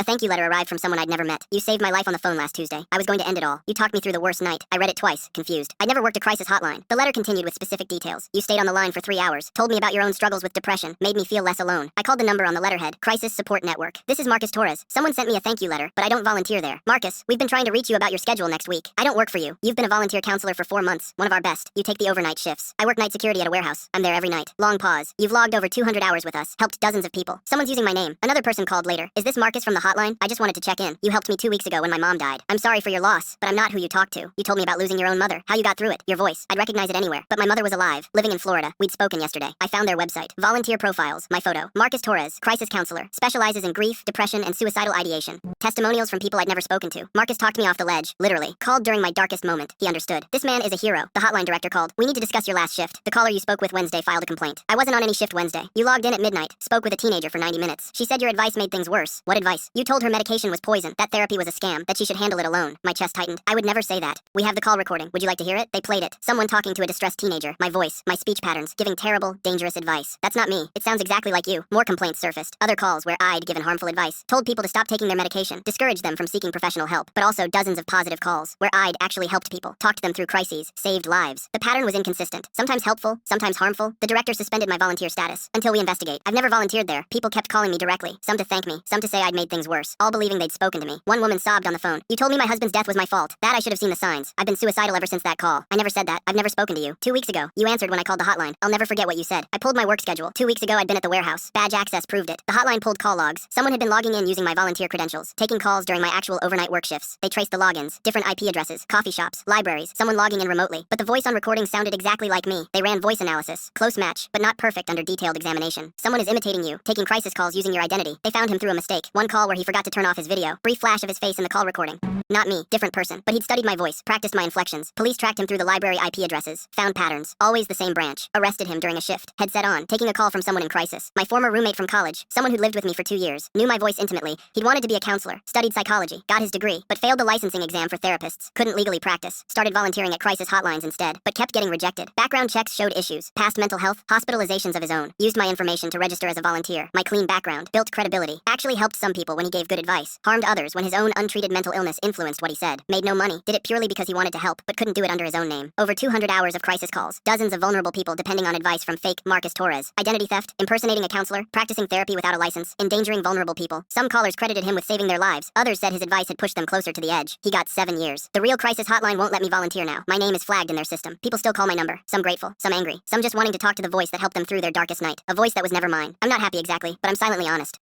A thank you letter arrived from someone I'd never met. You saved my life on the phone last Tuesday. I was going to end it all. You talked me through the worst night. I read it twice, confused. I'd never worked a crisis hotline. The letter continued with specific details. You stayed on the line for 3 hours, told me about your own struggles with depression, made me feel less alone. I called the number on the letterhead, Crisis Support Network. This is Marcus Torres. Someone sent me a thank you letter, but I don't volunteer there. Marcus, we've been trying to reach you about your schedule next week. I don't work for you. You've been a volunteer counselor for 4 months, one of our best. You take the overnight shifts. I work night security at a warehouse. I'm there every night. Long pause. You've logged over 200 hours with us, helped dozens of people. Someone's using my name. Another person called later. Is this Marcus from the hotline? I just wanted to check in. You helped me 2 weeks ago when my mom died. I'm sorry for your loss, but I'm not who you talked to. You told me about losing your own mother, how you got through it, your voice. I'd recognize it anywhere. But my mother was alive, living in Florida. We'd spoken yesterday. I found their website. Volunteer profiles. My photo. Marcus Torres, crisis counselor. Specializes in grief, depression, and suicidal ideation. Testimonials from people I'd never spoken to. Marcus talked me off the ledge, literally. Called during my darkest moment. He understood. This man is a hero. The hotline director called. We need to discuss your last shift. The caller you spoke with Wednesday filed a complaint. I wasn't on any shift Wednesday. You logged in at midnight. Spoke with a teenager for 90 minutes. She said your advice made things worse. What advice? You told her medication was poison, that therapy was a scam, that she should handle it alone. My chest tightened. I would never say that. We have the call recording. Would you like to hear it? They played it. Someone talking to a distressed teenager. My voice, my speech patterns, giving terrible, dangerous advice. That's not me. It sounds exactly like you. More complaints surfaced. Other calls where I'd given harmful advice. Told people to stop taking their medication. Discouraged them from seeking professional help. But also dozens of positive calls where I'd actually helped people. Talked them through crises. Saved lives. The pattern was inconsistent. Sometimes helpful, sometimes harmful. The director suspended my volunteer status until we investigate. I've never volunteered there. People kept calling me directly. Some to thank me. Some to say I'd made things worse. All believing they'd spoken to me. One woman sobbed on the phone. You told me my husband's death was my fault. That I should have seen the signs. I've been suicidal ever since that call. I never said that. I've never spoken to you. 2 weeks ago, you answered when I called the hotline. I'll never forget what you said. I pulled my work schedule. 2 weeks ago, I'd been at the warehouse. Badge access proved it. The hotline pulled call logs. Someone had been logging in using my volunteer credentials, taking calls during my actual overnight work shifts. They traced the logins, different IP addresses, coffee shops, libraries, someone logging in remotely. But the voice on recording sounded exactly like me. They ran voice analysis. Close match, but not perfect under detailed examination. Someone is imitating you, taking crisis calls using your identity. They found him through a mistake. One call where he forgot to turn off his video. Brief flash of his face in the call recording. Not me, different person. But he'd studied my voice, practiced my inflections. Police tracked him through the library IP addresses, found patterns. Always the same branch. Arrested him during a shift. Headset on, taking a call from someone in crisis. My former roommate from college, someone who'd lived with me for 2 years, knew my voice intimately. He'd wanted to be a counselor, studied psychology, got his degree, but failed the licensing exam for therapists. Couldn't legally practice. Started volunteering at crisis hotlines instead, but kept getting rejected. Background checks showed issues. Past mental health, hospitalizations of his own. Used my information to register as a volunteer. My clean background, built credibility. Actually helped some people when he gave good advice. Harmed others when his own untreated mental illness influenced what he said. Made no money. Did it purely because he wanted to help, but couldn't do it under his own name. Over 200 hours of crisis calls. Dozens of vulnerable people depending on advice from fake Marcus Torres. Identity theft, impersonating a counselor, practicing therapy without a license, endangering vulnerable people. Some callers credited him with saving their lives. Others said his advice had pushed them closer to the edge. He got 7 years. The real crisis hotline won't let me volunteer now. My name is flagged in their system. People still call my number. Some grateful, some angry, some just wanting to talk to the voice that helped them through their darkest night. A voice that was never mine. I'm not happy exactly, but I'm silently honest.